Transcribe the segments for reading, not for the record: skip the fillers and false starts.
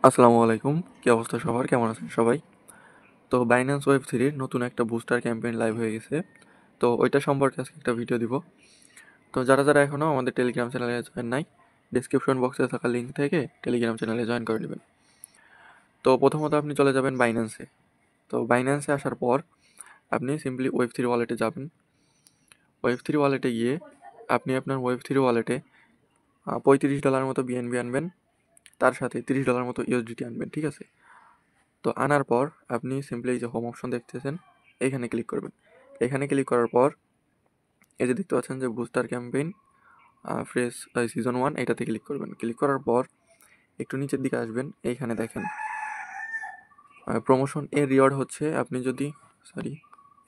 আসসালামু আলাইকুম। কি অবস্থা সবার? কেমন আছেন সবাই? তো বাইন্যান্স ওয়েব 3 নতুন একটা বুস্টার ক্যাম্পেইন লাইভ হয়ে গেছে। তো ওইটা সম্পর্কে আজকে একটা ভিডিও দিব। তো যারা এখনও আমাদের টেলিগ্রাম চ্যানেলে জয়েন নাই, ডিসক্রিপশন বক্সে থাকা লিঙ্ক থেকে টেলিগ্রাম চ্যানেলে জয়েন করে নেবেন। তো প্রথমত আপনি চলে যাবেন বাইন্যান্সে। তো বাইন্যান্সে আসার পর আপনি সিম্পলি ওয়েব 3 ওয়ালেটে যাবেন। ওয়েব 3 ওয়ালেটে গিয়ে আপনি আপনার ওয়েব 3 ওয়ালেটে $35 মতো বিএনবি আনবেন, তার সাথে $30 মতো ইউএসডিটি আনবেন, ঠিক আছে? তো আনার পর আপনি সিম্পলি এই যে হোম অপশন দেখতেছেন, এখানে ক্লিক করবেন। এখানে ক্লিক করার পর এই যে দেখতে পাচ্ছেন যে বুস্টার ক্যাম্পেইন ফ্রেশ সিজন 1, এটাতে ক্লিক করবেন। ক্লিক করার পর একটু নিচের দিকে আসবেন, এইখানে দেখেন প্রমোশন এর রিওয়ার্ড হচ্ছে আপনি যদি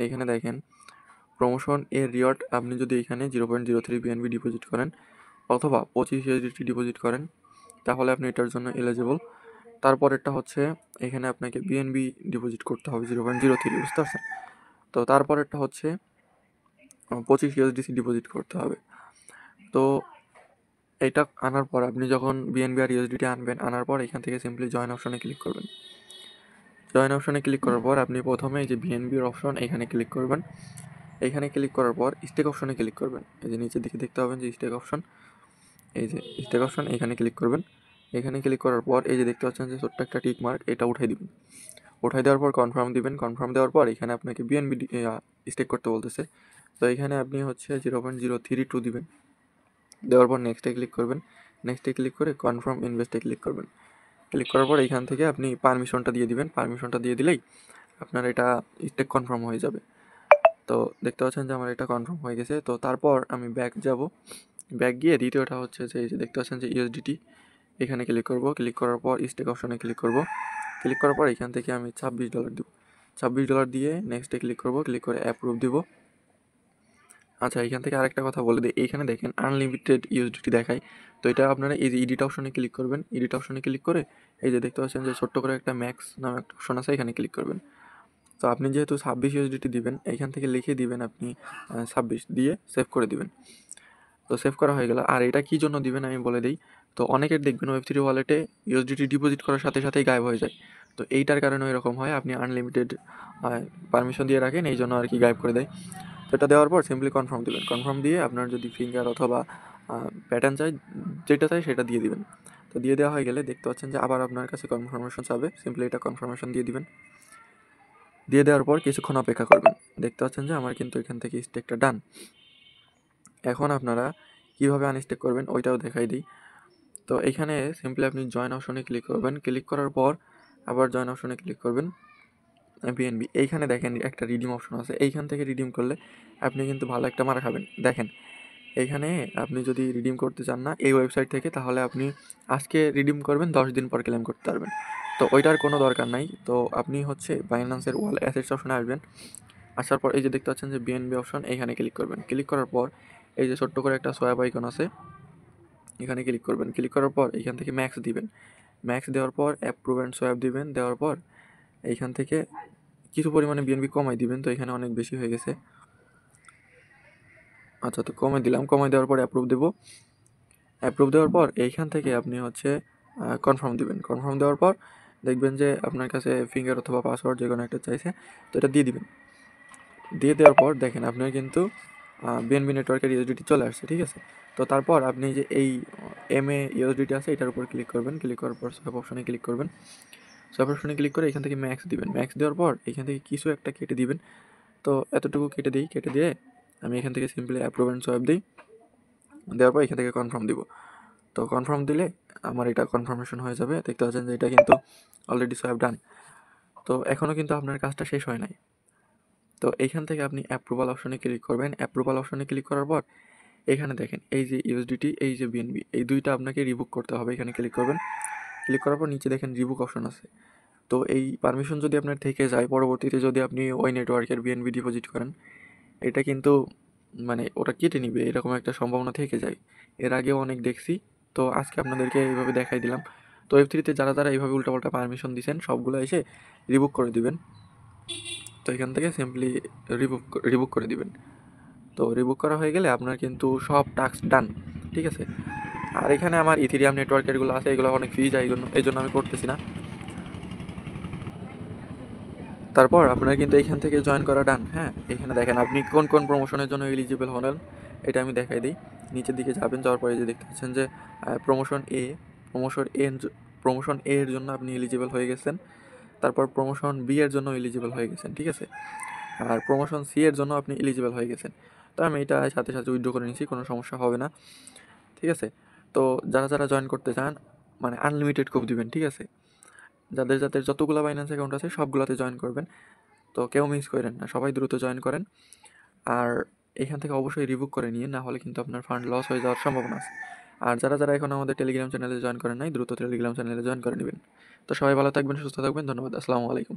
এইখানে দেখেন প্রমোশন এর রিওয়ার্ড আপনি যদি এখানে 0.03 বিএনবি ডিপোজিট করেন অথবা 25 ইউএসডিটি ডিপোজিট করেন তাহলে আপনি এটার জন্য এলিজিবল। তারপরেরটা হচ্ছে এখানে আপনাকে বিএনবি ডিপোজিট করতে হবে 0.03, বুঝতে পারছেন? তো তারপরেরটা হচ্ছে 25 ইউএসডিসি ডিপোজিট করতে হবে। তো এটা আনার পর আপনি যখন বিএনবি আর ইউএসডিটি আনবেন, আনার পর এখান থেকে সিম্পলি জয়েন অপশনে ক্লিক করবেন। জয়েন অপশনে ক্লিক করার পর আপনি প্রথমে এই যে বিএনবির অপশন এখানে ক্লিক করবেন। এখানে ক্লিক করার পর স্টেক অপশনে ক্লিক করবেন। এই যে নিচের দিকে দেখতে পাবেন যে স্টেক অপশন, এই যে স্টেক অপশন এখানে ক্লিক করবেন। এখানে ক্লিক করার পর এই যে দেখতে পাচ্ছেন যে ছোট্ট একটা টিক মার্ক, এটা উঠাই দিবেন। উঠাই দেওয়ার পর কনফার্ম দিবেন। কনফার্ম দেওয়ার পর এখানে আপনাকে বিএনবি স্টেক করতে বলতেছে। তো এখানে আপনি হচ্ছে 0.032 দিবেন। দেওয়ার পর নেক্সটে ক্লিক করবেন। নেক্সটে ক্লিক করে কনফার্ম ইনভেস্টে ক্লিক করবেন। ক্লিক করার পর এখান থেকে আপনি পারমিশনটা দিয়ে দিবেন। পারমিশনটা দিয়ে দিলেই আপনার এটা স্টেক কনফার্ম হয়ে যাবে। তো দেখতে পাচ্ছেন যে আমার এটা কনফার্ম হয়ে গেছে। তো তারপর আমি ব্যাক যাব। ব্যাক গিয়ে দ্বিতীয়টা হচ্ছে যে এই যে দেখতে পাচ্ছেন যে ইউএসডিটি, এখানে ক্লিক করব। ক্লিক করার পর স্টেক অপশনে ক্লিক করব। ক্লিক করার পর এখান থেকে আমি $26 দেবো। $26 দিয়ে নেক্সটে ক্লিক করব। ক্লিক করে অ্যাপ্রুভ দিব। আচ্ছা, এখান থেকে আরেকটা কথা বলে দিই, এইখানে দেখেন আনলিমিটেড ইউএসডিটি দেখায়। তো এটা আপনারা এই যে এডিট অপশনে ক্লিক করবেন। এডিট অপশনে ক্লিক করে এই যে দেখতে পাচ্ছেন যে ছোট্ট করে একটা ম্যাক্স নামে একটা অপশন আছে, এখানে ক্লিক করবেন। তো আপনি যেহেতু 26 ইউএসডিটি দিবেন, এইখান থেকে লিখে দিবেন আপনি 26 দিয়ে সেভ করে দিবেন। তো সেভ করা হয়ে গেল। আর এটা কী জন্য দিবেন আমি বলে দিই। তো অনেকের দেখবেন ওয়েব 3 ওয়ালেটে ইউএসডিটি ডিপোজিট করার সাথে সাথেই গায়েব হয়ে যায়। তো এইটার কারণে এরকম হয়, আপনি আনলিমিটেড পারমিশন দিয়ে রাখেন, এই জন্য আর কি গায়েব করে দেয়। তো এটা দেওয়ার পর সিম্পলি কনফার্ম দিবেন। কনফার্ম দিয়ে আপনার যদি ফিঙ্গার অথবা প্যাটার্ন চাই, যেটা চাই সেটা দিয়ে দিবেন। তো দিয়ে দেওয়া হয়ে গেলে দেখতে পাচ্ছেন যে আবার আপনার কাছে কনফার্মেশন চাবে, সিম্পলি এটা কনফার্মেশন দিয়ে দিবেন। দিয়ে দেওয়ার পর কিছুক্ষণ অপেক্ষা করবেন। দেখতে পাচ্ছেন যে আমার কিন্তু এখান থেকে স্টেকটা ডান। এখন আপনারা কীভাবে আনস্টেক করবেন ওইটাও দেখাই দিই। তো এখানে সিম্পলি আপনি জয়েন অপশনে ক্লিক করবেন। ক্লিক করার পর আবার জয়েন অপশনে ক্লিক করবেন। বিএনবি এইখানে দেখেন একটা রিডিম অপশন আছে, এইখান থেকে রিডিম করলে আপনি কিন্তু ভালো একটা মারা খাবেন। দেখেন এইখানে আপনি যদি রিডিম করতে চান না এই ওয়েবসাইট থেকে, তাহলে আপনি আজকে রিডিম করবেন, 10 দিন পর ক্লেম করতে পারবেন। তো ওইটার কোনো দরকার নাই। তো আপনি হচ্ছে বাইন্যান্সের ওয়াল অ্যাসেটস অপশনে আসবেন। আসার পর এই যে দেখতে পাচ্ছেন যে বিএনবি অপশন, এইখানে ক্লিক করবেন। ক্লিক করার পর এই যে ছোট্ট করে একটা সোয়াপ আইকন আছে, এখানে ক্লিক করবেন। ক্লিক করার পর এইখান থেকে ম্যাক্স দিবেন। ম্যাক্স দেওয়ার পর অ্যাপ্রুভ অ্যান্ড সোয়াপ দিবেন। দেওয়ার পর এইখান থেকে কিছু পরিমাণে বিএনবি কমাই দিবেন। তো এখানে অনেক বেশি হয়ে গেছে। আচ্ছা, তো কমে দিলাম। কমে দেওয়ার পর অ্যাপ্রুভ দেবো। অ্যাপ্রুভ দেওয়ার পর এইখান থেকে আপনি হচ্ছে কনফার্ম দিবেন। কনফার্ম দেওয়ার পর দেখবেন যে আপনার কাছে ফিঙ্গার অথবা পাসওয়ার্ড যে কোনো একটা চাইছে, তো এটা দিয়ে দিবেন। দিয়ে দেওয়ার পর দেখেন আপনার কিন্তু বিএনবি নেটওয়ার্কের ইউএসডিটি চলে আসছে, ঠিক আছে? তো তারপর আপনি যে এই এমএ ইউএসডিটি আছে এটার উপর ক্লিক করবেন। ক্লিক করার পর সোয়াপ অপশনে ক্লিক করবেন। সোয়াপ অপশনে ক্লিক করে এখান থেকে ম্যাক্স দিবেন। ম্যাক্স দেওয়ার পর এখান থেকে কিছু একটা কেটে দিবেন। তো এতটুকু কেটে দিই। কেটে দিয়ে আমি এখান থেকে সিম্পলি অ্যাপ্রুভ অ্যান্ড সোয়াপ দিই। দেওয়ার পর এখান থেকে কনফার্ম দিব। তো কনফার্ম দিলে আমার এটা কনফার্মেশন হয়ে যাবে। দেখতে পাচ্ছেন যে এটা কিন্তু অলরেডি সোয়াপ ডান। তো এখনও কিন্তু আপনার কাজটা শেষ হয় নাই। তো এইখান থেকে আপনি অ্যাপ্রুভাল অপশনে ক্লিক করবেন। অ্যাপ্রুভাল অপশনে ক্লিক করার পর এখানে দেখেন এই যে ইউএসডিটি, এই যে বিএনবি, এই দুইটা আপনাকে রিবুক করতে হবে। এখানে ক্লিক করবেন। ক্লিক করার পর নিচে দেখেন রিবুক অপশন আছে। তো এই পারমিশন যদি আপনার থেকে যায়, পরবর্তীতে যদি আপনি ওই নেটওয়ার্কের বিএনবি ডিপোজিট করেন, এটা কিন্তু মানে ওটা কেটে নিবে, এরকম একটা সম্ভাবনা থেকে যায়। এর আগেও অনেক দেখছি। তো আজকে আপনাদেরকে এইভাবে দেখাই দিলাম। তো ওয়েব3তে যারা এইভাবে উল্টাপাল্টা পারমিশন দিয়েছেন সবগুলো এসে রিবুক করে দিবেন। তো এখান থেকে সিম্পলি রিবুক করে দিবেন। তো রিবুক করা হয়ে গেলে আপনার কিন্তু সব টাস্ক ডান, ঠিক আছে? আর এখানে আমার ইথিরিয়াম নেটওয়ার্কেরগুলো আছে, এগুলো অনেক ফি যায়, এই জন্য আমি করতেছি না। তারপর আপনার কিন্তু এইখান থেকে জয়েন করা ডান। হ্যাঁ, এখানে দেখেন আপনি কোন কোন প্রমোশনের জন্য এলিজিবল হলেন, এটা আমি দেখাই দিই। নিচের দিকে যাবেন, যাওয়ার পরে যে দেখতে পাচ্ছেন যে প্রমোশন এ, প্রমোশন এ, প্রমোশন এ এর জন্য আপনি এলিজিবল হয়ে গেছেন। তারপর প্রমোশন বি এর জন্য এলিজিবল হয়ে গেছেন, ঠিক আছে। আর প্রমোশন সি এর জন্য আপনি এলিজিবল হয়ে গেছেন। তো আমি এটা সাথে সাথে উইথড্র করে নিচ্ছি, কোনো সমস্যা হবে না, ঠিক আছে। তো যারা যারা জয়েন করতে চান, মানে আনলিমিটেড কোপ দিবেন, ঠিক আছে। যাদের যাদের যতগুলো বাইন্যান্স অ্যাকাউন্ট আছে সবগুলোতে জয়েন করবেন। তো কেউ মিস করেন না, সবাই দ্রুত জয়েন করেন। আর এখান থেকে অবশ্যই রিবুক করে নিয়ে, না হলে কিন্তু আপনার ফান্ড লস হয়ে যাওয়ার সম্ভাবনা আছে। আর যারা যারা এখন আমাদের টেলিগ্রাম চ্যানেলে জয়েন করেন নাই, দ্রুত টেলিগ্রাম চ্যানেলে জয়েন করে নেবেন। তো সবাই ভালো থাকবেন, সুস্থ থাকবেন, ধন্যবাদ, আসসালামু আলাইকুম।